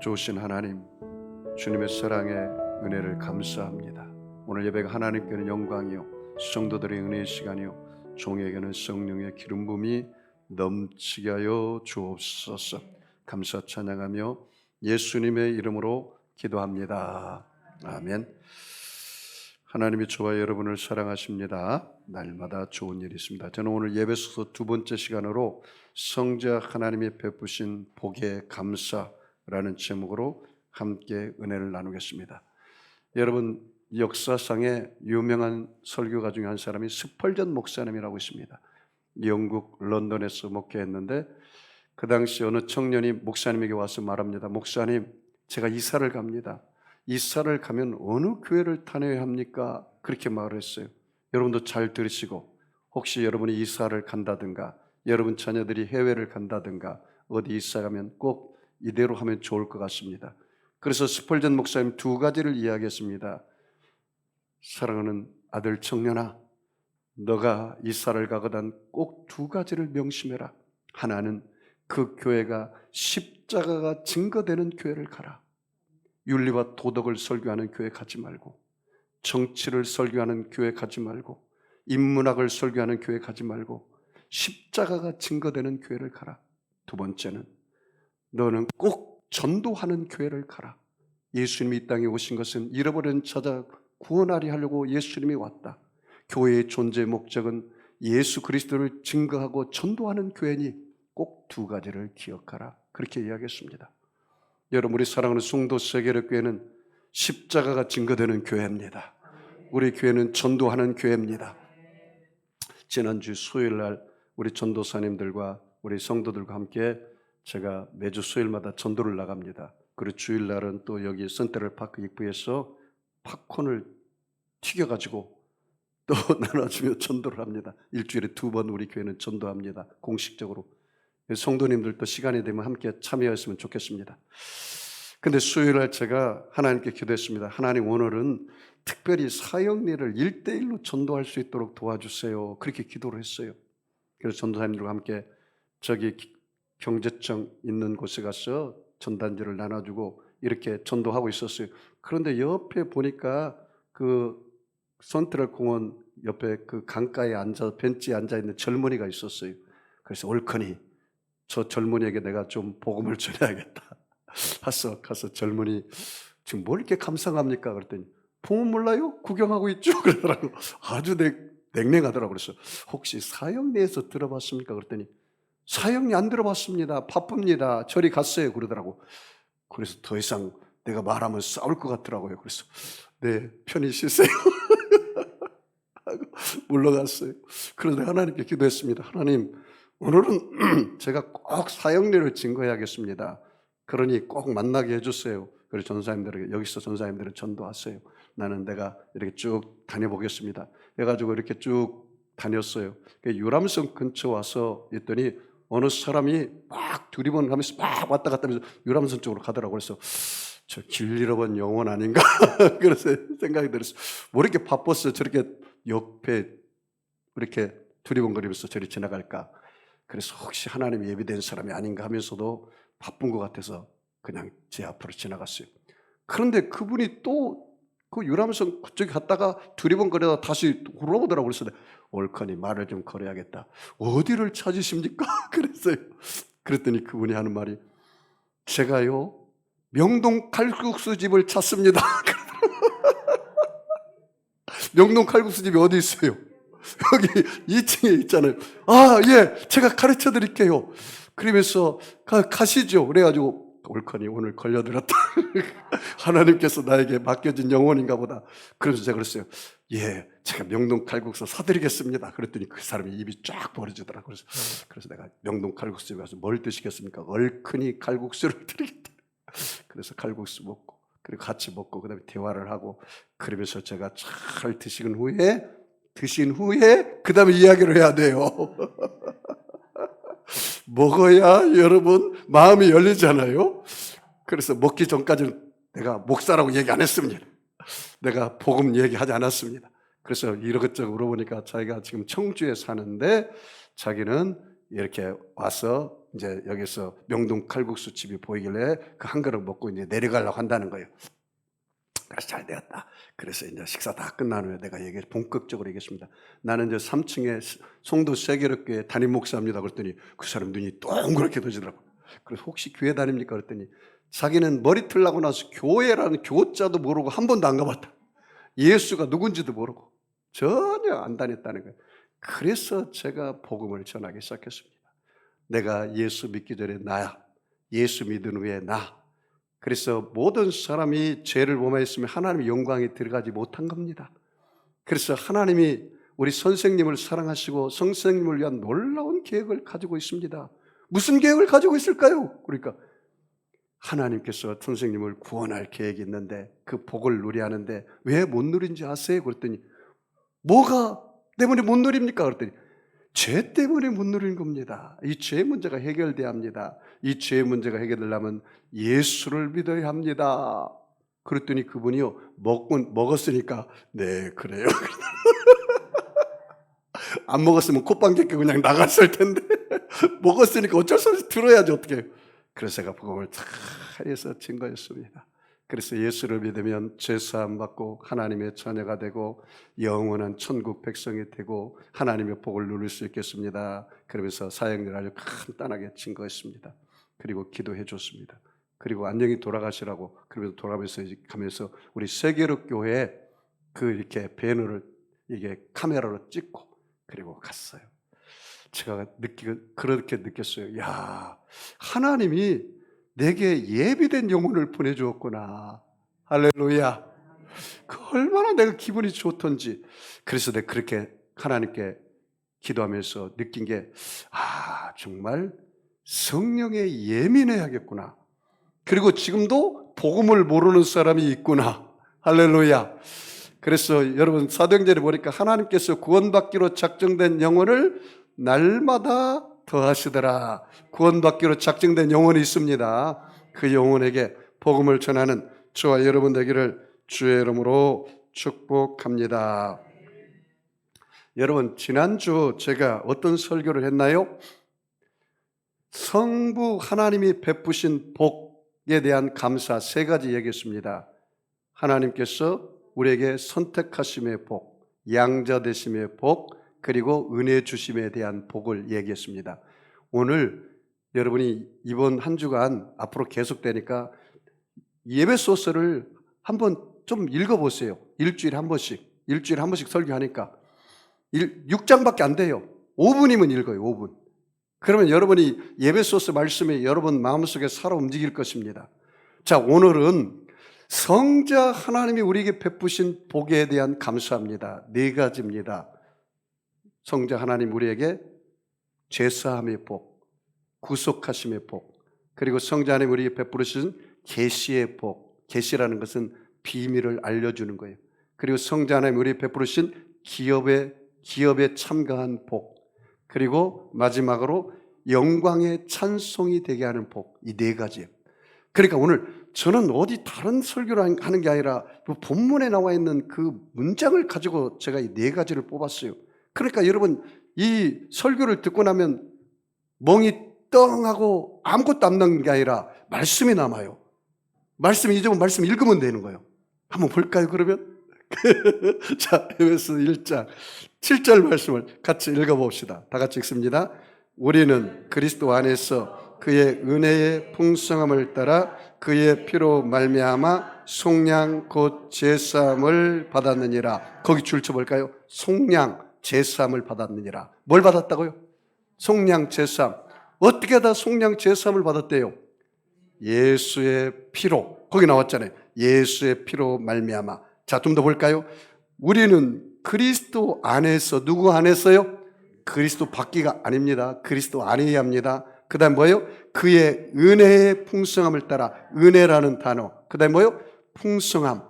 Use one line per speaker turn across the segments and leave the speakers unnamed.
좋으신 하나님, 주님의 사랑의 은혜를 감사합니다. 오늘 예배가 하나님께는 영광이요 성도들의 은혜의 시간이요 종에게는 성령의 기름 부음이 넘치게 하여 주옵소서. 감사 찬양하며 예수님의 이름으로 기도합니다. 아멘. 하나님이 저와 여러분을 사랑하십니다. 날마다 좋은 일이 있습니다. 저는 오늘 예배소서 두 번째 시간으로 성자 하나님이 베푸신 복의 감사라는 제목으로 함께 은혜를 나누겠습니다. 여러분, 역사상의 유명한 설교가 중에 한 사람이 스펄전 목사님이라고 있습니다. 영국 런던에서 목회했는데 그 당시 어느 청년이 목사님에게 와서 말합니다. 목사님, 제가 이사를 갑니다. 이사를 가면 어느 교회를 다녀야 합니까? 그렇게 말을 했어요. 여러분도 잘 들으시고, 혹시 여러분이 이사를 간다든가 여러분 자녀들이 해외를 간다든가 어디 이사 가면 꼭 이대로 하면 좋을 것 같습니다. 그래서 스펄전 목사님 두 가지를 이야기했습니다. 사랑하는 아들 청년아, 너가 이사를 가거든 꼭 두 가지를 명심해라. 하나는 그 교회가 십자가가 증거되는 교회를 가라. 윤리와 도덕을 설교하는 교회 가지 말고, 정치를 설교하는 교회 가지 말고, 인문학을 설교하는 교회 가지 말고 십자가가 증거되는 교회를 가라. 두 번째는 너는 꼭 전도하는 교회를 가라. 예수님이 이 땅에 오신 것은 잃어버린 찾아 구원하려 하려고 예수님이 왔다. 교회의 존재의 목적은 예수 그리스도를 증거하고 전도하는 교회니 꼭 두 가지를 기억하라. 그렇게 이야기했습니다. 여러분, 우리 사랑하는 송도 세계력교회는 십자가가 증거되는 교회입니다. 우리 교회는 전도하는 교회입니다. 지난주 수요일 날 우리 전도사님들과 우리 성도들과 함께 제가 매주 수요일마다 전도를 나갑니다. 그리고 주일날은 또 여기 선테럴파크 입구에서 팝콘을 튀겨가지고 또 나눠주며 전도를 합니다. 일주일에 2번 우리 교회는 전도합니다. 공식적으로. 성도님들도 시간이 되면 함께 참여했으면 좋겠습니다. 근데 수요일날 제가 하나님께 기도했습니다. 하나님, 오늘은 특별히 사역일을 1대1로 전도할 수 있도록 도와주세요. 그렇게 기도를 했어요. 그래서 전도사님들과 함께 저기 경제청 있는 곳에 가서 전단지를 나눠주고 이렇게 전도하고 있었어요. 그런데 옆에 보니까 그 선트럴 공원 옆에 그 강가에 앉아 벤치에 앉아 있는 젊은이가 있었어요. 그래서 옳거니 저 젊은이에게 내가 좀 복음을 전해야겠다. 가서 젊은이 지금 뭘 이렇게 감상합니까? 그랬더니 복음 몰라요? 구경하고 있죠. 그러더라고. 아주 냉랭하더라고. 그래서 혹시 사형리에서 들어봤습니까? 그랬더니 사형리 안 들어봤습니다. 바쁩니다. 저리 갔어요. 그러더라고. 그래서 더 이상 내가 말하면 싸울 것 같더라고요. 그래서 네, 편히 쉬세요. 하고 물러갔어요. 그래서 하나님께 기도했습니다. 하나님, 오늘은 제가 꼭 사형리를 증거해야겠습니다. 그러니 꼭 만나게 해주세요. 그래서 전사님들에게, 여기서 전사님들은 전도하세요. 나는 내가 이렇게 쭉 다녀보겠습니다. 해가지고 이렇게 쭉 다녔어요. 유람선 근처 와서 있더니 어느 사람이 막 두리번가면서 막 왔다 갔다 하면서 유람선 쪽으로 가더라고요. 그래서 저 길 잃어본 영혼 아닌가? 그래서 생각이 들었어요. 뭐 이렇게 바빴어요. 저렇게 옆에 이렇게 두리번거리면서 저리 지나갈까? 그래서 혹시 하나님이 예비된 사람이 아닌가 하면서도 바쁜 것 같아서 그냥 제 앞으로 지나갔어요. 그런데 그분이 또 그 유람선 그쪽에 갔다가 두리번거리다가 다시 돌아오더라고요. 그래서 옳거니 말을 좀 걸어야겠다. 어디를 찾으십니까? 그랬어요. 그랬더니 그분이 하는 말이, 제가요 명동 칼국수 집을 찾습니다. 명동 칼국수 집이 어디 있어요? 여기 2층에 있잖아요. 아, 예, 제가 가르쳐 드릴게요. 그러면서 가시죠. 그래가지고 옳거니 오늘 걸려들었다. 하나님께서 나에게 맡겨진 영혼인가 보다. 그래서 제가 그랬어요. 예, 제가 명동 칼국수 사드리겠습니다. 그랬더니 그 사람이 입이 쫙 벌어지더라고요. 그래서 내가 명동 칼국수집에 가서 뭘 드시겠습니까? 옳거니 칼국수를 드리겠다. 그래서 칼국수 먹고 그리고 같이 먹고 그다음에 대화를 하고 그러면서 제가 잘 드신 후에 그다음에 이야기를 해야 돼요. 먹어야 여러분 마음이 열리잖아요. 그래서 먹기 전까지는 내가 목사라고 얘기 안 했습니다. 내가 복음 얘기하지 않았습니다. 그래서 이것저것 물어보니까 자기가 지금 청주에 사는데 자기는 이렇게 와서 이제 여기서 명동 칼국수 집이 보이길래 그 한 그릇 먹고 이제 내려가려고 한다는 거예요. 그래서 잘 되었다. 그래서 이제 식사 다 끝난 후에 내가 본격적으로 얘기했습니다. 나는 이제 3층에 송도 세계력교회 담임 목사입니다. 그랬더니 그 사람 눈이 동그랗게 떠지더라고. 그래서 혹시 교회 다닙니까? 그랬더니 자기는 머리 틀라고 나서 교회라는 교자도 모르고 한 번도 안 가봤다. 예수가 누군지도 모르고 전혀 안 다녔다는 거예요. 그래서 제가 복음을 전하기 시작했습니다. 내가 예수 믿기 전에 나야, 예수 믿은 후에 나. 그래서 모든 사람이 죄를 범하였으면 하나님의 영광에 들어가지 못한 겁니다. 그래서 하나님이 우리 선생님을 사랑하시고 선생님을 위한 놀라운 계획을 가지고 있습니다. 무슨 계획을 가지고 있을까요? 그러니까 하나님께서 선생님을 구원할 계획이 있는데 그 복을 누리하는데 왜 못 누린지 아세요? 그랬더니 뭐가 때문에 못 누립니까? 그랬더니 죄 때문에 못 누리는 겁니다. 이 죄 문제가 해결돼야 합니다. 이 죄 문제가 해결되려면 예수를 믿어야 합니다. 그랬더니 그분이요, 먹었으니까 네 그래요. 안 먹었으면 콧방귀 뀌고 그냥 나갔을 텐데 먹었으니까 어쩔 수 없이 들어야지 어떻게. 그래서 제가 복음을 다 해서 증거했습니다. 그래서 예수를 믿으면 죄사함 받고 하나님의 자녀가 되고 영원한 천국 백성이 되고 하나님의 복을 누릴 수 있겠습니다. 그러면서 사역을 아주 간단하게 증거했습니다. 그리고 기도해 줬습니다. 그리고 안녕히 돌아가시라고 그러면서 돌아가면서 가면서 우리 세계력 교회에 그 이렇게 배너를 이게 카메라로 찍고 그리고 갔어요. 제가 그렇게 느꼈어요. 야, 하나님이 내게 예비된 영혼을 보내주었구나. 할렐루야. 그 얼마나 내가 기분이 좋던지. 그래서 내가 그렇게 하나님께 기도하면서 느낀 게, 정말 성령에 예민해야겠구나. 그리고 지금도 복음을 모르는 사람이 있구나. 할렐루야. 그래서 여러분 사도행전에 보니까 하나님께서 구원받기로 작정된 영혼을 날마다 더하시더라. 구원받기로 작정된 영혼이 있습니다. 그 영혼에게 복음을 전하는 저와 여러분 되기를 주의 이름으로 축복합니다. 여러분 지난주 제가 어떤 설교를 했나요? 성부 하나님이 베푸신 복에 대한 감사 3가지 얘기했습니다. 하나님께서 우리에게 선택하심의 복, 양자 되심의 복, 그리고 은혜 주심에 대한 복을 얘기했습니다. 오늘 여러분이 이번 한 주간 앞으로 계속되니까 예배소서를 한번 좀 읽어보세요. 일주일에 한 번씩 설교하니까 6장밖에 안 돼요. 5분이면 읽어요. 5분. 그러면 여러분이 예배소서 말씀이 여러분 마음속에 살아 움직일 것입니다. 자, 오늘은 성자 하나님이 우리에게 베푸신 복에 대한 감사합니다. 4가지입니다. 성자 하나님 우리에게 죄사함의 복, 구속하심의 복, 그리고 성자 하나님 우리에게 베푸신 계시의 복. 계시라는 것은 비밀을 알려주는 거예요. 그리고 성자 하나님 우리에게 베푸신 기업에 참가한 복, 그리고 마지막으로 영광의 찬송이 되게 하는 복. 이 4가지예요. 그러니까 오늘 저는 어디 다른 설교를 하는 게 아니라 본문에 나와 있는 그 문장을 가지고 제가 이 4가지를 뽑았어요. 그러니까 여러분 이 설교를 듣고 나면 멍이 떵하고 아무것도 안 남는 게 아니라 말씀이 남아요. 말씀 잊으면 말씀 읽으면 되는 거예요. 한번 볼까요 그러면? 자, 에베소 1장 7절 말씀을 같이 읽어봅시다. 다 같이 읽습니다. 우리는 그리스도 안에서 그의 은혜의 풍성함을 따라 그의 피로 말미암아 속량 곧 제사함을 받았느니라. 거기 줄 쳐볼까요? 속량 제사함을 받았느니라. 뭘 받았다고요? 속량 제사함. 어떻게 하다 속량 제사함을 받았대요? 예수의 피로. 거기 나왔잖아요. 예수의 피로 말미암아. 자, 좀 더 볼까요? 우리는 그리스도 안에서, 누구 안에서요? 그리스도 밖이가 아닙니다. 그리스도 안에야 합니다. 그 다음 뭐예요? 그의 은혜의 풍성함을 따라. 은혜라는 단어. 그 다음 뭐예요? 풍성함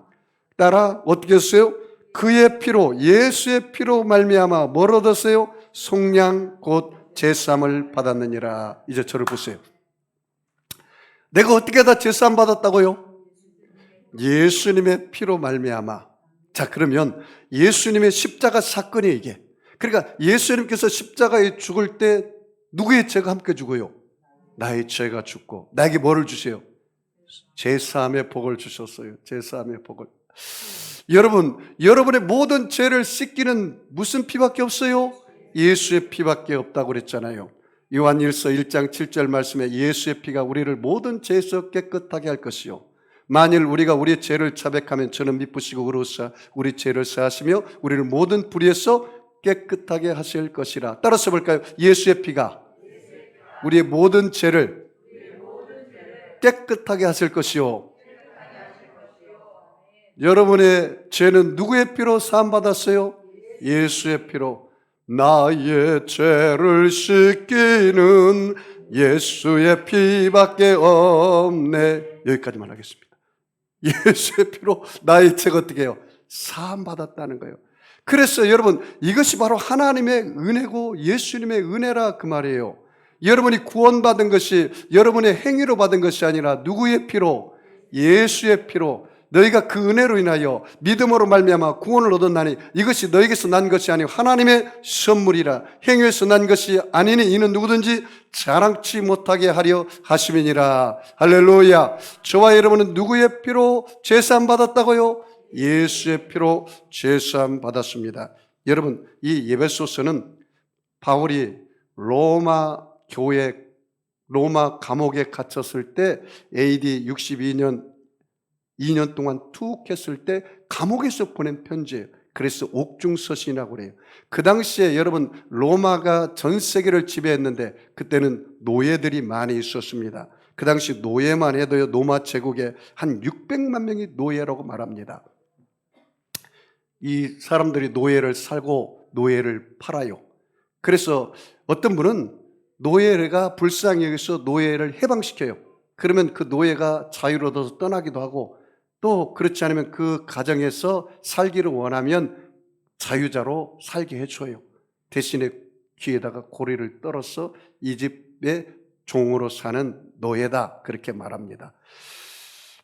따라 어떻게 했어요? 그의 피로, 예수의 피로 말미암아 뭘 얻었어요? 속량 곧 제사함을 받았느니라. 이제 저를 보세요. 내가 어떻게 다 제사함 받았다고요? 예수님의 피로 말미암아. 자, 그러면 예수님의 십자가 사건이 이게. 그러니까 예수님께서 십자가에 죽을 때 누구의 죄가 함께 죽어요? 나의 죄가 죽고 나에게 뭐를 주세요? 제사함의 복을 주셨어요. 제사함의 복을. 여러분, 여러분의 모든 죄를 씻기는 무슨 피밖에 없어요? 예수의 피밖에 없다고 그랬잖아요. 요한일서 1장 7절 말씀에 예수의 피가 우리를 모든 죄에서 깨끗하게 할 것이요, 만일 우리가 우리의 죄를 자백하면 저는 미쁘시고 의로우사 우리 죄를 사하시며 우리를 모든 불의에서 깨끗하게 하실 것이라. 따라서 볼까요? 예수의 피가 우리의 모든 죄를 깨끗하게 하실 것이요. 여러분의 죄는 누구의 피로 사함받았어요? 예수의 피로. 나의 죄를 씻기는 예수의 피밖에 없네. 여기까지만 하겠습니다. 예수의 피로 나의 죄가 어떻게 해요? 사함받았다는 거예요. 그래서 여러분, 이것이 바로 하나님의 은혜고 예수님의 은혜라 그 말이에요. 여러분이 구원받은 것이 여러분의 행위로 받은 것이 아니라 누구의 피로? 예수의 피로. 너희가 그 은혜로 인하여 믿음으로 말미암아 구원을 얻었나니 이것이 너희에게서 난 것이 아니고 하나님의 선물이라. 행위에서 난 것이 아니니 이는 누구든지 자랑치 못하게 하려 하심이니라. 할렐루야. 저와 여러분은 누구의 피로 제사함 받았다고요? 예수의 피로 제사함 받았습니다. 여러분, 이 에베소서는 바울이 로마 교회, 로마 감옥에 갇혔을 때 AD 62년 2년 동안 툭 했을 때 감옥에서 보낸 편지예요. 그래서 옥중서신이라고 그래요. 그 당시에 여러분, 로마가 전 세계를 지배했는데 그때는 노예들이 많이 있었습니다. 그 당시 노예만 해도요, 로마 제국에 한 600만 명이 노예라고 말합니다. 이 사람들이 노예를 살고 노예를 팔아요. 그래서 어떤 분은 노예가 불쌍히 여기서 노예를 해방시켜요. 그러면 그 노예가 자유를 얻어서 떠나기도 하고, 또 그렇지 않으면 그 가정에서 살기를 원하면 자유자로 살게 해줘요. 대신에 귀에다가 고리를 떨어서 이 집의 종으로 사는 노예다, 그렇게 말합니다.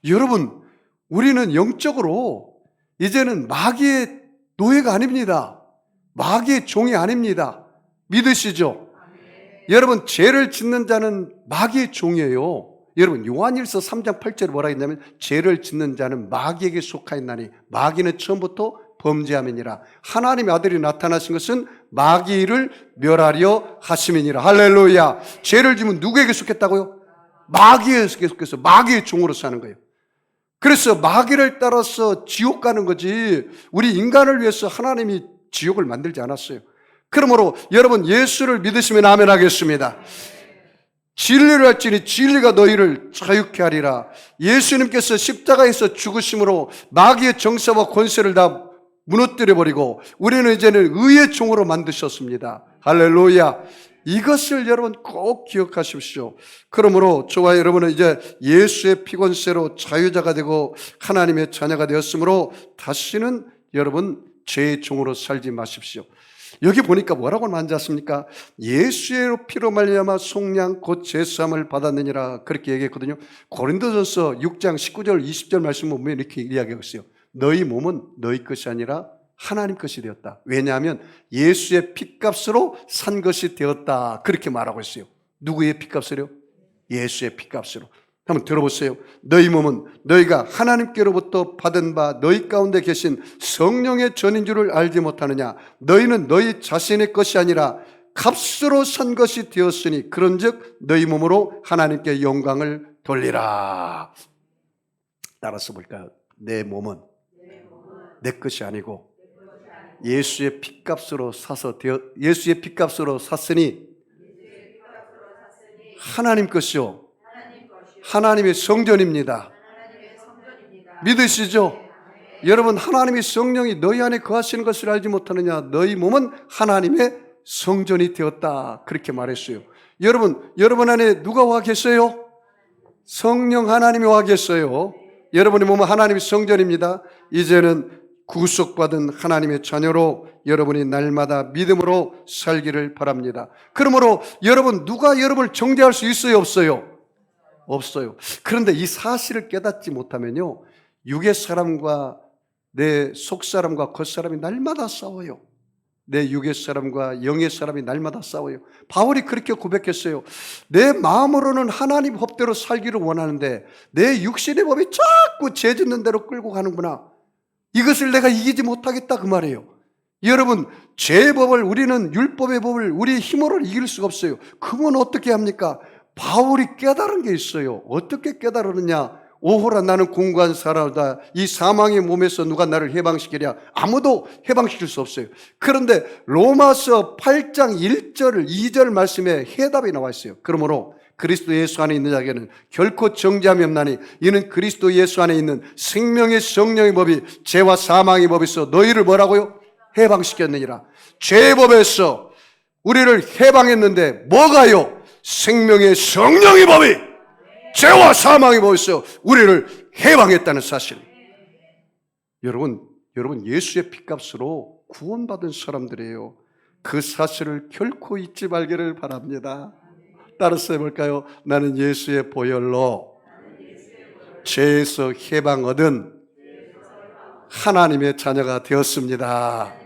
여러분, 우리는 영적으로 이제는 마귀의 노예가 아닙니다. 마귀의 종이 아닙니다. 믿으시죠? 여러분, 죄를 짓는 자는 마귀의 종이에요. 여러분, 요한일서 3장 8절에 뭐라 했냐면 죄를 짓는 자는 마귀에게 속하였나니 마귀는 처음부터 범죄함이니라. 하나님의 아들이 나타나신 것은 마귀를 멸하려 하심이니라. 할렐루야. 죄를 지면 누구에게 속했다고요? 마귀에게 속해서 마귀의 종으로 사는 거예요. 그래서 마귀를 따라서 지옥 가는 거지, 우리 인간을 위해서 하나님이 지옥을 만들지 않았어요. 그러므로 여러분, 예수를 믿으시면 아멘 하겠습니다. 진리를 할지니 진리가 너희를 자유케 하리라. 예수님께서 십자가에서 죽으심으로 마귀의 정사와 권세를 다 무너뜨려버리고 우리는 이제는 의의 종으로 만드셨습니다. 할렐루야. 이것을 여러분 꼭 기억하십시오. 그러므로 저와 여러분은 이제 예수의 피권세로 자유자가 되고 하나님의 자녀가 되었으므로 다시는 여러분 죄의 종으로 살지 마십시오. 여기 보니까 뭐라고 앉았습니까? 예수의 피로 말미암아 속량 곧 제사함을 받았느니라, 그렇게 얘기했거든요. 고린도전서 6장 19절 20절 말씀 보면 이렇게 이야기하고 있어요. 너희 몸은 너희 것이 아니라 하나님 것이 되었다. 왜냐하면 예수의 핏값으로 산 것이 되었다, 그렇게 말하고 있어요. 누구의 핏값으로요? 예수의 핏값으로. 한번 들어보세요. 너희 몸은 너희가 하나님께로부터 받은 바 너희 가운데 계신 성령의 전인 줄을 알지 못하느냐? 너희는 너희 자신의 것이 아니라 값으로 산 것이 되었으니 그런즉 너희 몸으로 하나님께 영광을 돌리라. 따라서 볼까요? 내 몸은 내 것이 아니고 예수의 핏값으로 사서 예수의 핏값으로 샀으니 하나님 것이요 하나님의 성전입니다. 믿으시죠? 여러분, 하나님의 성령이 너희 안에 거하시는 것을 알지 못하느냐? 너희 몸은 하나님의 성전이 되었다, 그렇게 말했어요. 여러분 안에 누가 와 계세요? 성령 하나님이 와 계세요. 여러분의 몸은 하나님의 성전입니다. 이제는 구속받은 하나님의 자녀로 여러분이 날마다 믿음으로 살기를 바랍니다. 그러므로 여러분, 누가 여러분을 정죄할 수 있어요, 없어요? 없어요. 그런데 이 사실을 깨닫지 못하면요, 육의 사람과 내 속사람과 겉사람이 날마다 싸워요. 내 육의 사람과 영의 사람이 날마다 싸워요. 바울이 그렇게 고백했어요. 내 마음으로는 하나님 법대로 살기를 원하는데 내 육신의 법이 자꾸 죄짓는 대로 끌고 가는구나. 이것을 내가 이기지 못하겠다 그 말이에요. 여러분, 죄의 법을, 우리는 율법의 법을 우리 힘으로 이길 수가 없어요. 그건 어떻게 합니까? 바울이 깨달은 게 있어요. 어떻게 깨달았느냐? 오호라, 나는 공고한 사람이다. 이 사망의 몸에서 누가 나를 해방시키랴? 아무도 해방시킬 수 없어요. 그런데 로마서 8장 1절 2절 말씀에 해답이 나와 있어요. 그러므로 그리스도 예수 안에 있는 자에게는 결코 정죄함이 없나니 이는 그리스도 예수 안에 있는 생명의 성령의 법이 죄와 사망의 법에서 너희를 뭐라고요? 해방시켰느니라. 죄의 법에서 우리를 해방했는데 뭐가요? 생명의 성령의 법이 죄와 사망의 법에서 우리를 해방했다는 사실. 여러분 예수의 피값으로 구원받은 사람들이에요. 그 사실을 결코 잊지 말기를 바랍니다. 따라서 해볼까요? 나는 예수의 보혈로 죄에서 해방 얻은 하나님의 자녀가 되었습니다.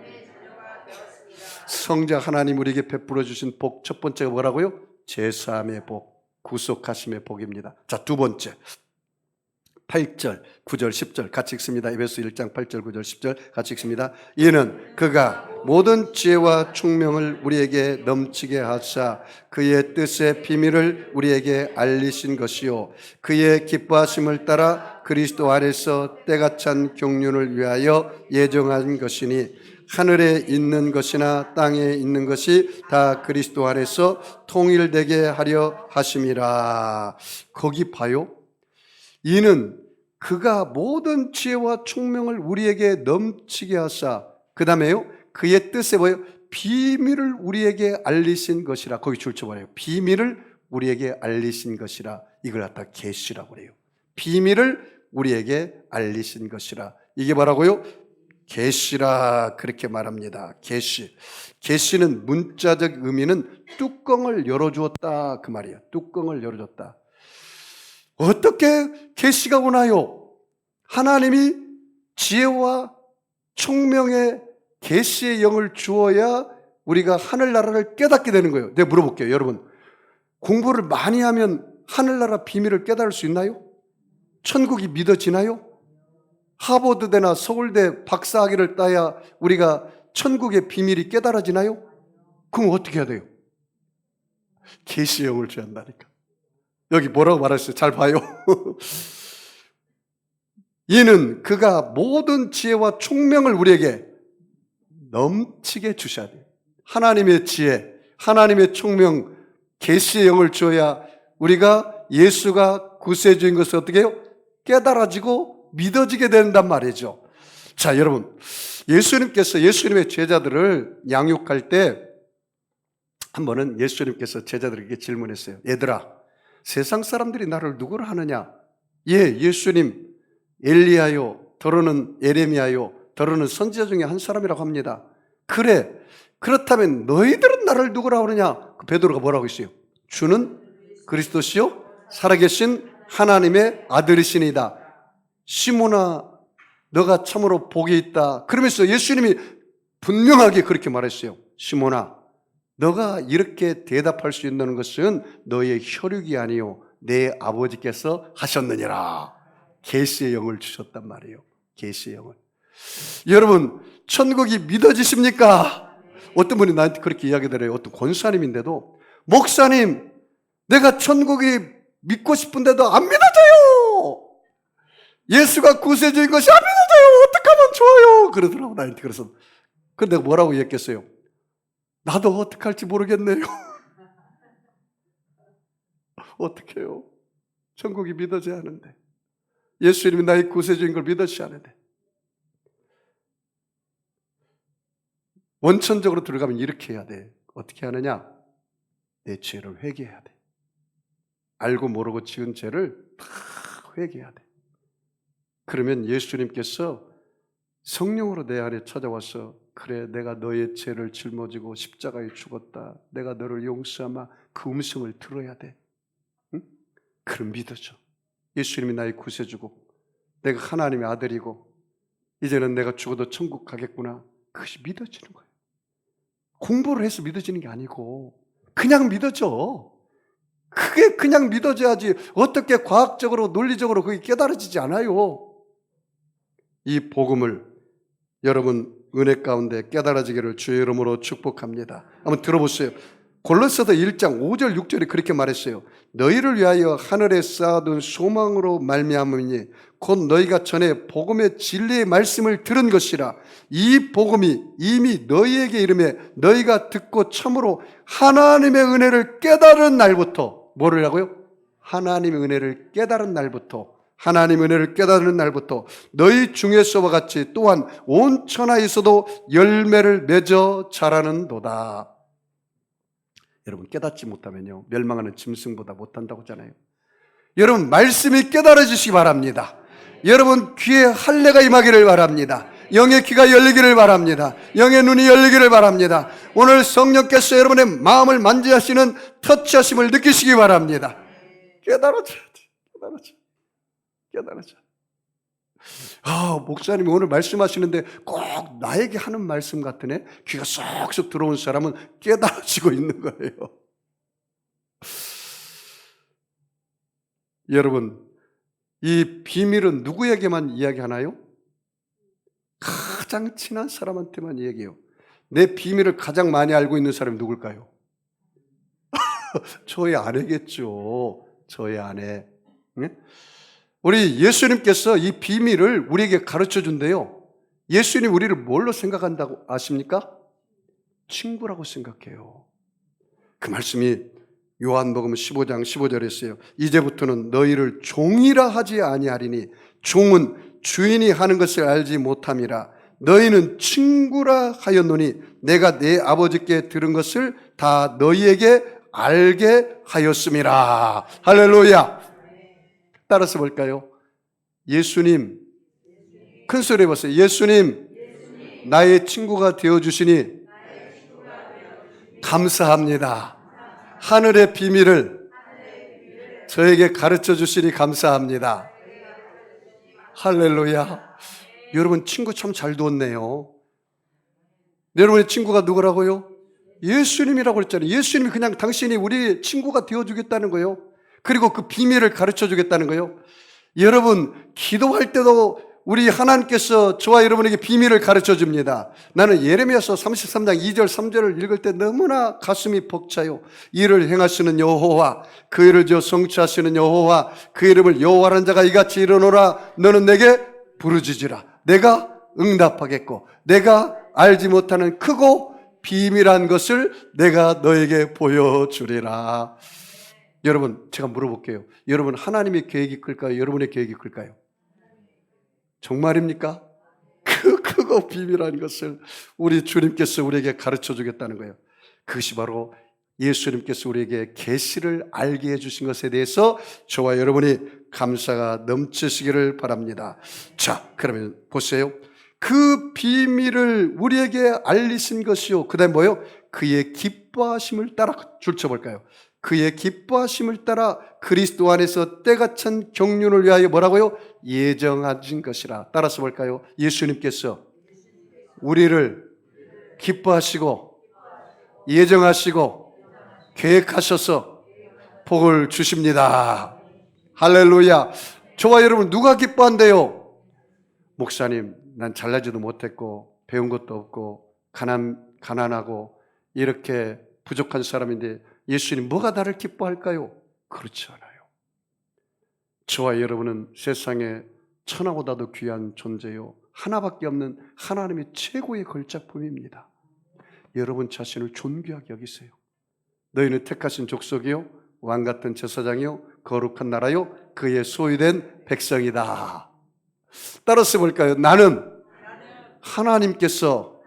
성자 하나님 우리에게 베풀어 주신 복, 첫 번째가 뭐라고요? 제사함의 복, 구속하심의 복입니다. 자, 두 번째 8절, 9절, 10절 같이 읽습니다. 에베소 1장 8절, 9절, 10절 같이 읽습니다. 이는 그가 모든 지혜와 총명을 우리에게 넘치게 하사 그의 뜻의 비밀을 우리에게 알리신 것이요 그의 기뻐하심을 따라 그리스도 안에서 때가 찬 경륜을 위하여 예정한 것이니 하늘에 있는 것이나 땅에 있는 것이 다 그리스도 안에서 통일되게 하려 하심이라. 거기 봐요. 이는 그가 모든 지혜와 총명을 우리에게 넘치게 하사, 그 다음에요, 그의 뜻에 뭐예요? 비밀을 우리에게 알리신 것이라. 거기 줄쳐버려요. 비밀을 우리에게 알리신 것이라. 이걸 갖다 계시라고 그래요. 비밀을 우리에게 알리신 것이라. 이게 뭐라고요? 계시라, 그렇게 말합니다. 계시는 문자적 의미는 뚜껑을 열어주었다 그 말이에요. 뚜껑을 열어줬다. 어떻게 계시가 오나요? 하나님이 지혜와 총명의 계시의 영을 주어야 우리가 하늘나라를 깨닫게 되는 거예요. 내가 물어볼게요. 여러분, 공부를 많이 하면 하늘나라 비밀을 깨달을 수 있나요? 천국이 믿어지나요? 하버드대나 서울대 박사학위를 따야 우리가 천국의 비밀이 깨달아지나요? 그럼 어떻게 해야 돼요? 계시의 영을 줘야 한다니까. 여기 뭐라고 말했어요? 잘 봐요. 이는 그가 모든 지혜와 총명을 우리에게 넘치게 주셔야 돼요. 하나님의 지혜, 하나님의 총명, 계시의 영을 줘야 우리가 예수가 구세주인 것을 어떻게 해요? 깨달아지고 믿어지게 된단 말이죠. 자, 여러분, 예수님께서 예수님의 제자들을 양육할 때 한 번은 예수님께서 제자들에게 질문했어요. 얘들아, 세상 사람들이 나를 누구를 하느냐? 예, 예수님, 엘리야요, 더러는 에레미야요, 더러는 선지자 중에 한 사람이라고 합니다. 그래, 그렇다면 너희들은 나를 누구라 하느냐? 베드로가 뭐라고 했어요? 주는 그리스도시요 살아계신 하나님의 아들이시니다. 시몬아, 너가 참으로 복이 있다. 그러면서 예수님이 분명하게 그렇게 말했어요. 시몬아, 너가 이렇게 대답할 수 있는 것은 너의 혈육이 아니요 내 아버지께서 하셨느니라. 계시의 영을 주셨단 말이에요. 계시의 영을. 여러분, 천국이 믿어지십니까? 어떤 분이 나한테 그렇게 이야기들어요. 어떤 권사님인데도, 목사님, 내가 천국이 믿고 싶은데도 안 믿어져요. 예수가 구세주인 것이 안 믿어져요. 어떻게 하면 좋아요? 그러더라고, 나한테. 그래서 내가 뭐라고 얘기했겠어요? 나도 어떻게 할지 모르겠네요. 어떻게 해요? 천국이 믿어져야 하는데, 예수님이 나의 구세주인 걸 믿어져야 하는데. 원천적으로 들어가면 이렇게 해야 돼. 어떻게 하느냐? 내 죄를 회개해야 돼. 알고 모르고 지은 죄를 다 회개해야 돼. 그러면 예수님께서 성령으로 내 안에 찾아와서, 그래, 내가 너의 죄를 짊어지고 십자가에 죽었다, 내가 너를 용서하마, 그 음성을 들어야 돼. 응? 그럼 믿어져. 예수님이 나의 구세주고 내가 하나님의 아들이고 이제는 내가 죽어도 천국 가겠구나. 그것이 믿어지는 거예요. 공부를 해서 믿어지는 게 아니고 그냥 믿어져. 그게 그냥 믿어져야지 어떻게 과학적으로 논리적으로 그게 깨달아지지 않아요. 이 복음을 여러분 은혜 가운데 깨달아지기를 주의 이름으로 축복합니다. 한번 들어보세요. 골로새서 1장 5절 6절에 그렇게 말했어요. 너희를 위하여 하늘에 쌓아둔 소망으로 말미암으니 곧 너희가 전에 복음의 진리의 말씀을 들은 것이라. 이 복음이 이미 너희에게 이름에 너희가 듣고 참으로 하나님의 은혜를 깨달은 날부터, 뭐를 하고요? 하나님의 은혜를 깨달은 날부터, 하나님의 은혜를 깨달은 날부터 너희 중에서와 같이 또한 온 천하에서도 열매를 맺어 자라는도다. 여러분 깨닫지 못하면요 멸망하는 짐승보다 못한다고 하잖아요. 여러분 말씀이 깨달아지시기 바랍니다. 여러분 귀에 할례가 임하기를 바랍니다. 영의 귀가 열리기를 바랍니다. 영의 눈이 열리기를 바랍니다. 오늘 성령께서 여러분의 마음을 만지하시는 터치하심을 느끼시기 바랍니다. 깨달아져야 돼. 깨달아져. 목사님이 오늘 말씀하시는데 꼭 나에게 하는 말씀 같으네. 귀가 쏙쏙 들어온 사람은 깨달아지고 있는 거예요. 여러분, 이 비밀은 누구에게만 이야기하나요? 가장 친한 사람한테만 이야기해요. 내 비밀을 가장 많이 알고 있는 사람이 누굴까요? 저의 아내겠죠. 저의 아내. 우리 예수님께서 이 비밀을 우리에게 가르쳐 준대요. 예수님 우리를 뭘로 생각한다고 아십니까? 친구라고 생각해요. 그 말씀이 요한복음 15장 15절에 있어요. 이제부터는 너희를 종이라 하지 아니하리니 종은 주인이 하는 것을 알지 못함이라. 너희는 친구라 하였노니 내가 내 아버지께 들은 것을 다 너희에게 알게 하였음이라. 할렐루야. 따라서 볼까요? 예수님, 큰 소리 해보세요. 예수님, 나의 친구가 되어주시니 감사합니다. 하늘의 비밀을 저에게 가르쳐 주시니 감사합니다. 할렐루야. 여러분 친구 참 잘 두었네요. 여러분의 친구가 누구라고요? 예수님이라고 했잖아요. 예수님이 그냥 당신이 우리 친구가 되어주겠다는 거예요. 그리고 그 비밀을 가르쳐 주겠다는 거예요. 여러분 기도할 때도 우리 하나님께서 저와 여러분에게 비밀을 가르쳐 줍니다. 나는 예레미야서 33장 2절 3절을 읽을 때 너무나 가슴이 벅차요. 이를 행하시는 여호와, 그 일을 성취하시는 여호와, 그 이름을 여호와라는 자가 이같이 이르노라. 너는 내게 부르짖으라. 내가 응답하겠고 내가 알지 못하는 크고 비밀한 것을 내가 너에게 보여주리라. 여러분 제가 물어볼게요. 여러분 하나님의 계획이 클까요? 여러분의 계획이 클까요? 정말입니까? 그 크고 비밀한 것을 우리 주님께서 우리에게 가르쳐 주겠다는 거예요. 그것이 바로 예수님께서 우리에게 계시를 알게 해주신 것에 대해서 저와 여러분이 감사가 넘치시기를 바랍니다. 자, 그러면 보세요. 그 비밀을 우리에게 알리신 것이요. 그 다음에 뭐요? 그의 기뻐하심을 따라 줄쳐볼까요? 그의 기뻐하심을 따라 그리스도 안에서 때가 찬 경륜을 위하여 뭐라고요? 예정하신 것이라. 따라서 볼까요? 예수님께서 우리를 기뻐하시고 예정하시고 계획하셔서 복을 주십니다. 할렐루야. 저와 여러분 누가 기뻐한대요? 목사님, 난 잘나지도 못했고 배운 것도 없고 가난하고 이렇게 부족한 사람인데 예수님 뭐가 나를 기뻐할까요? 그렇지 않아요. 저와 여러분은 세상에 천하보다도 귀한 존재요. 하나밖에 없는 하나님의 최고의 걸작품입니다. 여러분 자신을 존귀하게 여기세요. 너희는 택하신 족속이요 왕같은 제사장이요 거룩한 나라요 그의 소유된 백성이다. 따라서 볼까요? 나는 하나님께서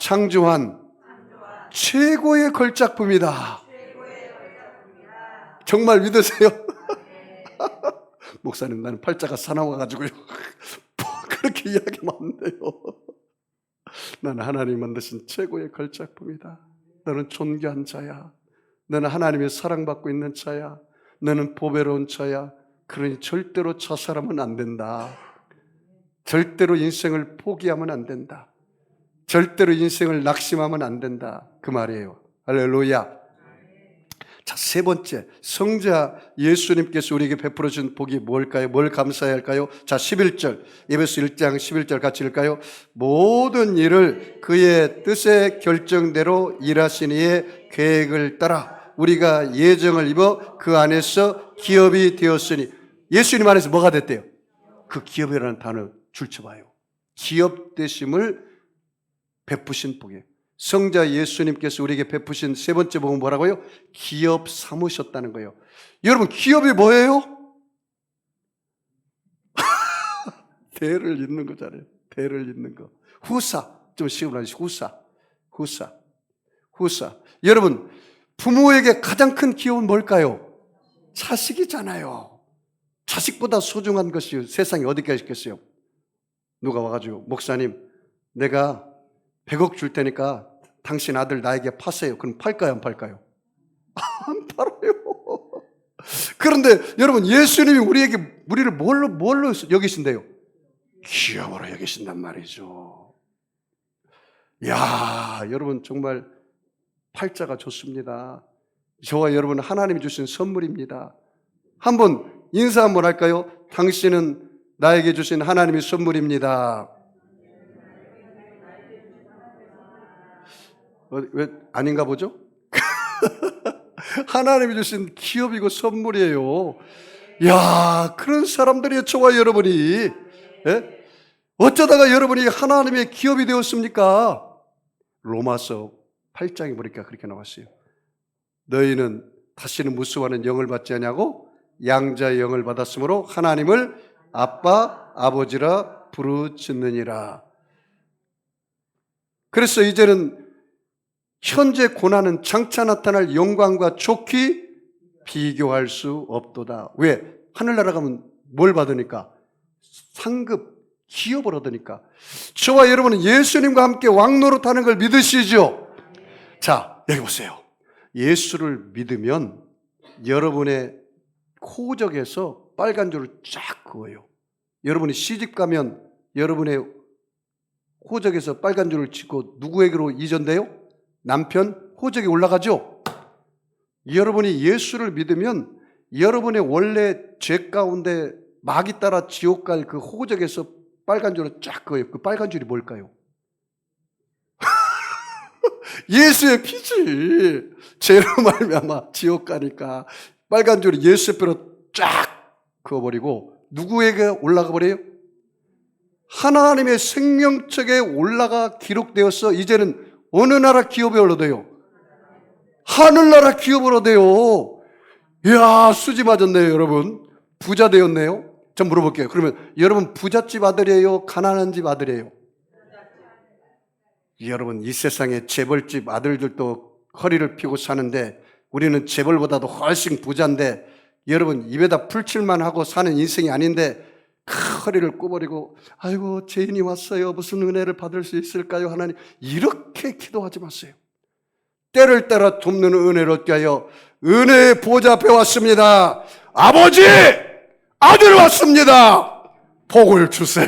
창조한 최고의 걸작품이다. 정말 믿으세요? 목사님 나는 팔자가 사나워가지고요 그렇게 이야기하면 안 돼요. 나는 하나님 만드신 최고의 걸작품이다. 너는 존귀한 자야. 너는 하나님의 사랑받고 있는 자야. 너는 보배로운 자야. 그러니 절대로 자살하면 안 된다. 절대로 인생을 포기하면 안 된다. 절대로 인생을 낙심하면 안 된다, 그 말이에요. 할렐루야. 자, 세 번째, 성자 예수님께서 우리에게 베풀어 준 복이 뭘까요? 뭘 감사해야 할까요? 자, 11절, 에베소 1장 11절 같이 읽을까요? 모든 일을 그의 뜻의 결정대로 일하신 이의 계획을 따라 우리가 예정을 입어 그 안에서 기업이 되었으니. 예수님 안에서 뭐가 됐대요? 그 기업이라는 단어 줄쳐봐요. 기업 되심을 베푸신 복이에요. 성자 예수님께서 우리에게 베푸신 세 번째 복은 뭐라고요? 기업 삼으셨다는 거예요. 여러분, 기업이 뭐예요? 대를 잇는 거잖아요. 대를 잇는 거. 후사. 좀 쉬운 말이 후사. 여러분, 부모에게 가장 큰 기업은 뭘까요? 자식이잖아요. 자식보다 소중한 것이 세상에 어디까지 있겠어요? 누가 와가지고, 목사님, 내가 100억 줄 테니까 당신 아들 나에게 파세요. 그럼 팔까요, 안 팔까요? 안 팔아요. 그런데 여러분, 예수님이 우리를 뭘로 여기신대요? 기업으로 여기신단 말이죠. 야, 여러분 정말 팔자가 좋습니다. 저와 여러분 하나님이 주신 선물입니다. 한번 인사 한번 할까요? 당신은 나에게 주신 하나님의 선물입니다. 왜 아닌가 보죠? 하나님이 주신 기업이고 선물이에요. 야, 그런 사람들이 저와 여러분이, 예? 어쩌다가 여러분이 하나님의 기업이 되었습니까? 로마서 8장에 보니까 그렇게 나왔어요. 너희는 다시는 무수하는 영을 받지 않냐고? 양자의 영을 받았으므로 하나님을 아빠, 아버지라 부르짖느니라. 그래서 이제는 현재 고난은 장차 나타날 영광과 좋게 비교할 수 없도다. 왜? 하늘나라 가면 뭘 받으니까? 상급, 기업을 얻으니까. 저와 여러분은 예수님과 함께 왕노릇하는 걸 믿으시죠? 자, 여기 보세요. 예수를 믿으면 여러분의 호적에서 빨간 줄을 쫙 그어요. 여러분이 시집 가면 여러분의 호적에서 빨간 줄을 찍고 누구에게로 이전돼요? 남편 호적에 올라가죠. 여러분이 예수를 믿으면 여러분의 원래 죄 가운데 마귀 따라 지옥 갈 그 호적에서 빨간 줄을 쫙 그어요. 그 빨간 줄이 뭘까요? 예수의 피지. 죄로 말미암아 지옥 가니까 빨간 줄이 예수의 피로 쫙 그어버리고 누구에게 올라가 버려요? 하나님의 생명책에 올라가 기록되어서 이제는 어느 나라 기업이 얻어요? 하늘나라 기업을 얻어요. 이야, 수지 맞았네요, 여러분. 부자 되었네요. 좀 물어볼게요. 그러면 여러분 부잣집 아들이에요? 가난한 집 아들이에요? 여러분, 이 세상에 재벌집 아들들도 허리를 펴고 사는데 우리는 재벌보다도 훨씬 부자인데 여러분 입에다 풀칠만 하고 사는 인생이 아닌데 허리를 꿔버리고 아이고 죄인이 왔어요. 무슨 은혜를 받을 수 있을까요? 하나님, 이렇게 기도하지 마세요. 때를 따라 돕는 은혜를 얻게 하여 은혜의 보좌 앞에 왔습니다. 아버지! 아들 왔습니다. 복을 주세요.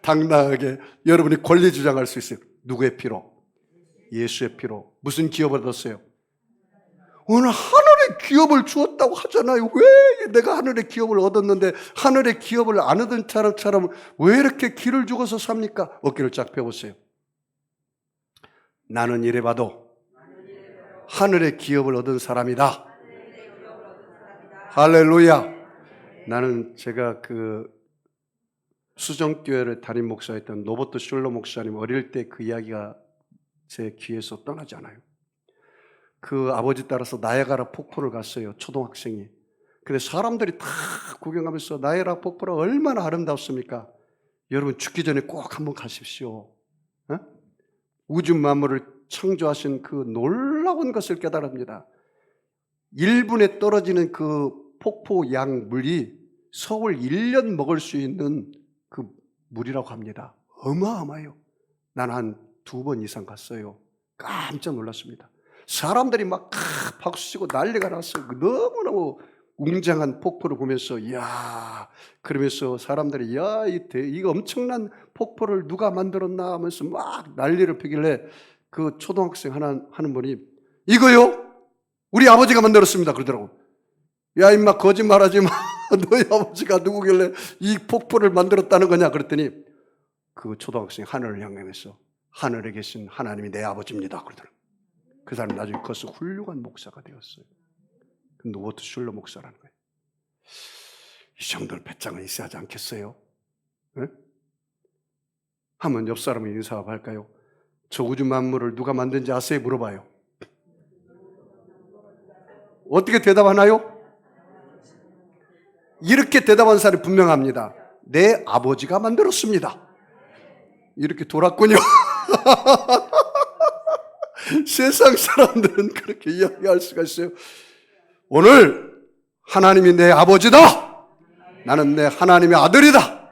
당당하게 여러분이 권리 주장할 수 있어요. 누구의 피로? 예수의 피로. 무슨 기업을 얻었어요? 오늘 하늘의 기업을 주었다고 하잖아요. 왜 내가 하늘의 기업을 얻었는데 하늘의 기업을 안 얻은 사람처럼 왜 이렇게 기를 죽어서 삽니까? 어깨를 쫙 펴보세요. 나는 이래봐도 하늘의 기업을 얻은 사람이다. 할렐루야. 나는 제가 그 수정교회를 담임 목사였던 노버트 슐러 목사님 어릴 때 그 이야기가 제 귀에서 떠나지 않아요. 그 아버지 따라서 나야가라 폭포를 갔어요. 초등학생이. 근데 사람들이 다 구경하면서 나야가라 폭포가 얼마나 아름답습니까? 여러분 죽기 전에 꼭 한번 가십시오. 어? 우주 만물을 창조하신 그 놀라운 것을 깨달습니다. 1분에 떨어지는 그 폭포 양 물이 서울 1년 먹을 수 있는 그 물이라고 합니다. 어마어마해요. 난 한 2번 이상 갔어요. 깜짝 놀랐습니다. 사람들이 막 박수치고 난리가 났어요. 너무너무 웅장한 폭포를 보면서 이야, 그러면서 사람들이 야, 이거 엄청난 폭포를 누가 만들었나 하면서 막 난리를 피길래 그 초등학생 하는 분이 이거요? 우리 아버지가 만들었습니다 그러더라고. 야 임마 거짓말하지 마. 너희 아버지가 누구길래 이 폭포를 만들었다는 거냐 그랬더니 그 초등학생이 하늘을 향하면서 하늘에 계신 하나님이 내 아버지입니다 그러더라고. 그 사람이 나중에 커서 훌륭한 목사가 되었어요. 노버트 슐러 목사라는 거예요. 이 정도는 배짱은 있어야 하지 않겠어요? 네? 한번 옆 사람을 인사할까요? 저 우주 만물을 누가 만든지 아세요? 물어봐요. 어떻게 대답하나요? 이렇게 대답한 사람이 분명합니다. 내 아버지가 만들었습니다. 이렇게 돌았군요. 세상 사람들은 그렇게 이야기할 수가 있어요. 오늘 하나님이 내 아버지다. 나는 내 하나님의 아들이다.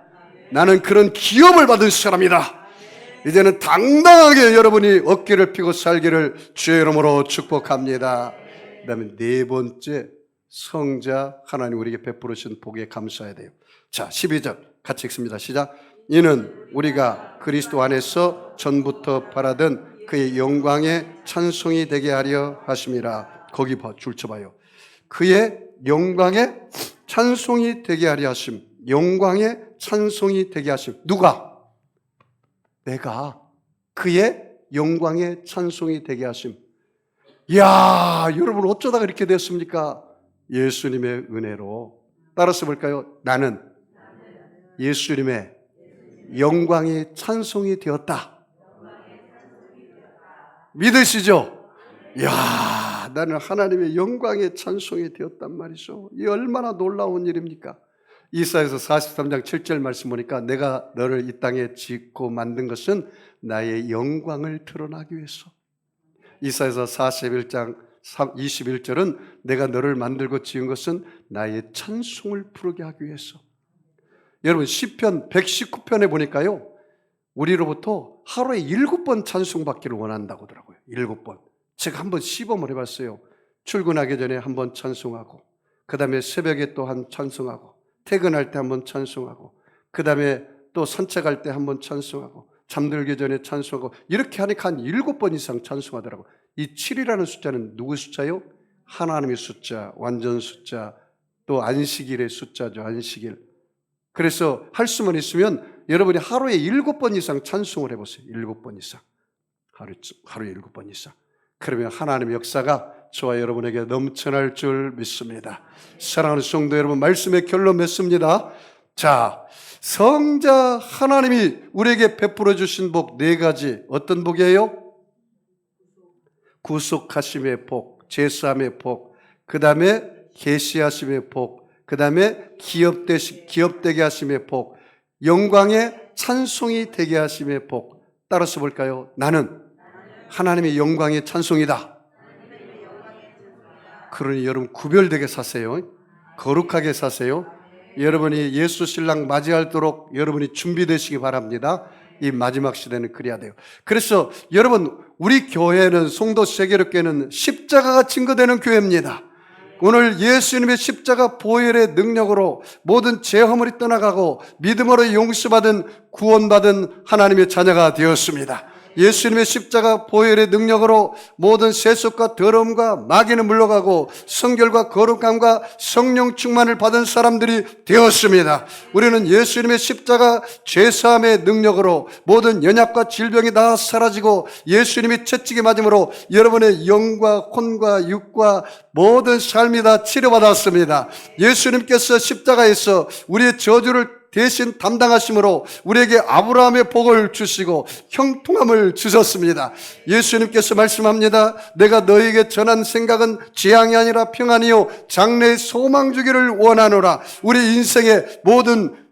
나는 그런 기업을 받은 사람이다. 이제는 당당하게 여러분이 어깨를 펴고 살기를 주의 이름으로 축복합니다. 그 다음에 네 번째, 성자 하나님 우리에게 베풀어 주신 복에 감사해야 돼요. 자, 12절 같이 읽습니다. 시작. 이는 우리가 그리스도 안에서 전부터 바라던 그의 영광의 찬송이 되게 하려 하심이라. 거기 줄쳐봐요. 그의 영광의 찬송이 되게 하려 하심. 영광의 찬송이 되게 하심. 누가? 내가 그의 영광의 찬송이 되게 하심. 이야, 여러분 어쩌다가 이렇게 됐습니까? 예수님의 은혜로. 따라서 볼까요? 나는 예수님의 영광의 찬송이 되었다. 믿으시죠? 이야, 나는 하나님의 영광의 찬송이 되었단 말이죠. 이 얼마나 놀라운 일입니까? 이사야서 43장 7절 말씀 보니까 내가 너를 이 땅에 짓고 만든 것은 나의 영광을 드러나기 위해서. 이사야서 41장 21절은 내가 너를 만들고 지은 것은 나의 찬송을 부르게 하기 위해서. 여러분 시편 119편에 보니까요, 우리로부터 하루에 7번 찬송받기를 원한다고 하더라고요. 7번. 제가 한번 시범을 해봤어요. 출근하기 전에 한번 찬송하고, 그 다음에 새벽에 또 한 찬송하고, 퇴근할 때 한번 찬송하고, 그 다음에 또 산책할 때 한번 찬송하고, 잠들기 전에 찬송하고, 이렇게 하니까 한 7번 이상 찬송하더라고요. 이 7이라는 숫자는 누구 숫자요? 하나님의 숫자, 완전 숫자, 또 안식일의 숫자죠. 안식일. 그래서 할 수만 있으면 여러분이 하루에 7번 이상 찬송을 해보세요. 7번 이상. 하루에 7번 이상. 그러면 하나님의 역사가 저와 여러분에게 넘쳐날 줄 믿습니다. 사랑하는 성도 여러분, 말씀의 결론 맺습니다. 자, 성자 하나님이 우리에게 베풀어 주신 복 4가지. 어떤 복이에요? 구속하심의 복, 제사함의 복, 그 다음에 계시하심의 복, 그 다음에 기업되게 하심의 복, 영광의 찬송이 되게 하심의 복. 따라서 볼까요? 나는 하나님의 영광의 찬송이다. 그러니 여러분 구별되게 사세요. 거룩하게 사세요. 여러분이 예수 신랑 맞이하도록 여러분이 준비되시기 바랍니다. 이 마지막 시대는 그래야 돼요. 그래서 여러분, 우리 교회는, 송도 세계력교회는 십자가가 증거되는 교회입니다. 오늘 예수님의 십자가 보혈의 능력으로 모든 죄 허물이 떠나가고 믿음으로 용서받은, 구원받은 하나님의 자녀가 되었습니다. 예수님의 십자가 보혈의 능력으로 모든 세속과 더러움과 마귀는 물러가고 성결과 거룩함과 성령 충만을 받은 사람들이 되었습니다. 우리는 예수님의 십자가 죄사함의 능력으로 모든 연약과 질병이 다 사라지고 예수님이 채찍에 맞음으로 여러분의 영과 혼과 육과 모든 삶이 다 치료받았습니다. 예수님께서 십자가에서 우리의 저주를 대신 담당하심으로 우리에게 아브라함의 복을 주시고 형통함을 주셨습니다. 예수님께서 말씀합니다. 내가 너에게 전한 생각은 재앙이 아니라 평안이요 장래의 소망 주기를 원하노라. 우리 인생의 모든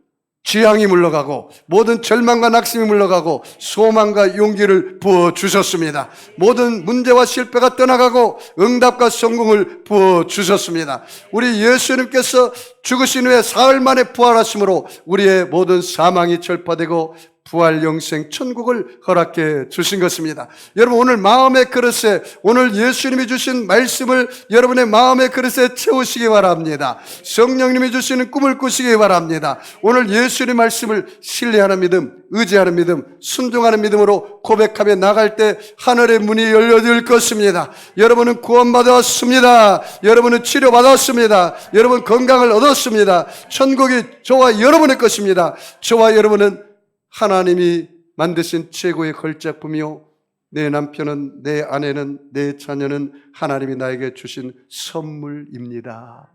재앙이 물러가고 모든 절망과 낙심이 물러가고 소망과 용기를 부어주셨습니다. 모든 문제와 실패가 떠나가고 응답과 성공을 부어주셨습니다. 우리 예수님께서 죽으신 후에 사흘 만에 부활하심으로 우리의 모든 사망이 절파되고 부활 영생 천국을 허락해 주신 것입니다. 여러분, 오늘 마음의 그릇에, 오늘 예수님이 주신 말씀을 여러분의 마음의 그릇에 채우시기 바랍니다. 성령님이 주시는 꿈을 꾸시기 바랍니다. 오늘 예수님의 말씀을 신뢰하는 믿음, 의지하는 믿음, 순종하는 믿음으로 고백하며 나갈 때 하늘의 문이 열려질 것입니다. 여러분은 구원받았습니다. 여러분은 치료받았습니다. 여러분 건강을 얻었습니다. 천국이 저와 여러분의 것입니다. 저와 여러분은 하나님이 만드신 최고의 걸작품이요, 내 남편은, 내 아내는, 내 자녀는 하나님이 나에게 주신 선물입니다.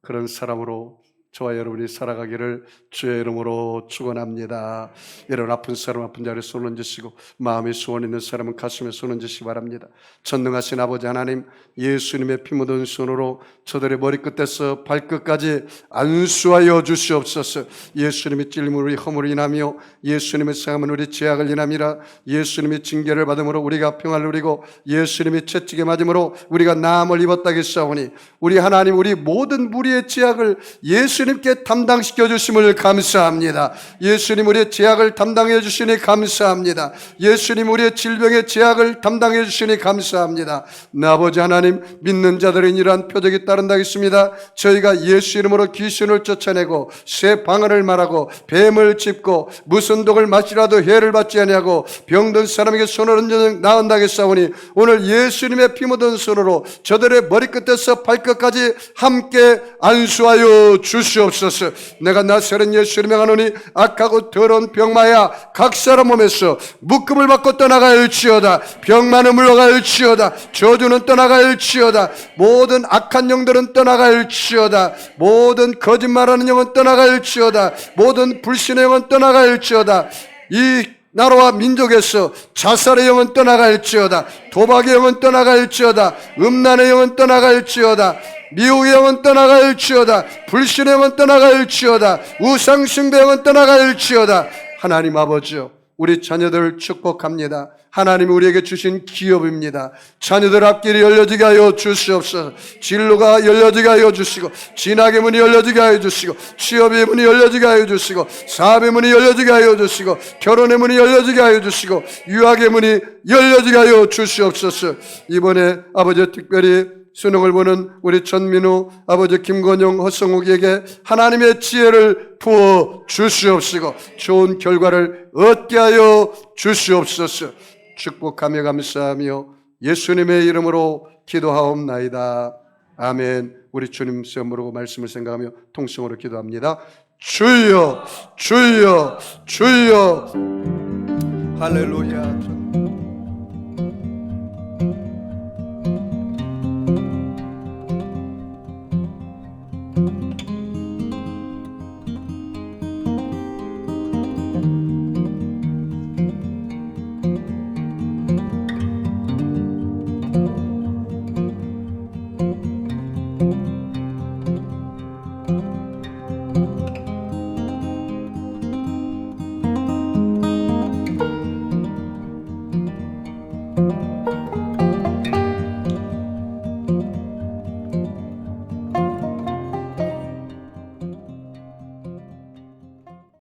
그런 사람으로 저와 여러분이 살아가기를 주의 이름으로 축원합니다. 여러분, 아픈 사람 아픈 자리에 손 얹으시고, 마음에 소원 있는 사람은 가슴에 손 얹으시기 바랍니다. 전능하신 아버지 하나님, 예수님의 피 묻은 손으로 저들의 머리끝에서 발끝까지 안수하여 주시옵소서. 예수님의 찔림으로 우리 허물을 인하며, 예수님의 상함은 우리 죄악을 인함이라. 예수님의 징계를 받음으로 우리가 평안을 누리고, 예수님의 채찍에 맞음으로 우리가 나음을 입었다겠사오니, 우리 하나님, 우리 모든 무리의 죄악을 예수님께 담당시켜 주심을 감사합니다. 예수님, 우리의 죄악을 담당해 주시니 감사합니다. 예수님, 우리의 질병의 죄악을 담당해 주시니 감사합니다. 아버지 하나님, 믿는 자들은 이러한 표적이 따른다겠습니다. 저희가 예수 이름으로 귀신을 쫓아내고 새 방언을 말하고 뱀을 짚고 무슨 독을 마시라도 해를 받지 아니하고 병든 사람에게 손을 얹어 나은다겠사오니, 오늘 예수님의 피 묻은 손으로 저들의 머리끝에서 발끝까지 함께 안수하여 주시옵소서. 내가 나사렛 예수를 명하노니 악하고 더러운 병마야 각 사람 몸에서 묶음을 받고 떠나갈지어다. 병마는 물러갈지어다. 저주는 떠나갈지어다. 모든 악한 영들은 떠나갈지어다. 모든 거짓말하는 영은 떠나갈지어다. 모든 불신의 영은 떠나갈지어다. 이 나라와 민족에서 자살의 영은 떠나갈지어다. 도박의 영은 떠나갈지어다. 음란의 영은 떠나갈지어다. 미혹의 영은 떠나갈지어다. 불신의 영은 떠나갈지어다. 우상숭배 영은 떠나갈지어다. 하나님 아버지요, 우리 자녀들을 축복합니다. 하나님이 우리에게 주신 기업입니다. 자녀들 앞길이 열려지게 하여 주시옵소서. 진로가 열려지게 하여 주시고, 진학의 문이 열려지게 하여 주시고, 취업의 문이 열려지게 하여 주시고, 사업의 문이 열려지게 하여 주시고, 결혼의 문이 열려지게 하여 주시고, 유학의 문이 열려지게 하여 주시옵소서. 이번에 아버지 특별히 수능을 보는 우리 전민우, 아버지 김건영, 허성욱에게 하나님의 지혜를 부어 주시옵시고 좋은 결과를 얻게 하여 주시옵소서. 축복하며 감사하며 예수님의 이름으로 기도하옵나이다. 아멘. 우리 주님 시험 모르고 말씀을 생각하며 통성으로 기도합니다. 주여, 주여, 주여. 할렐루야.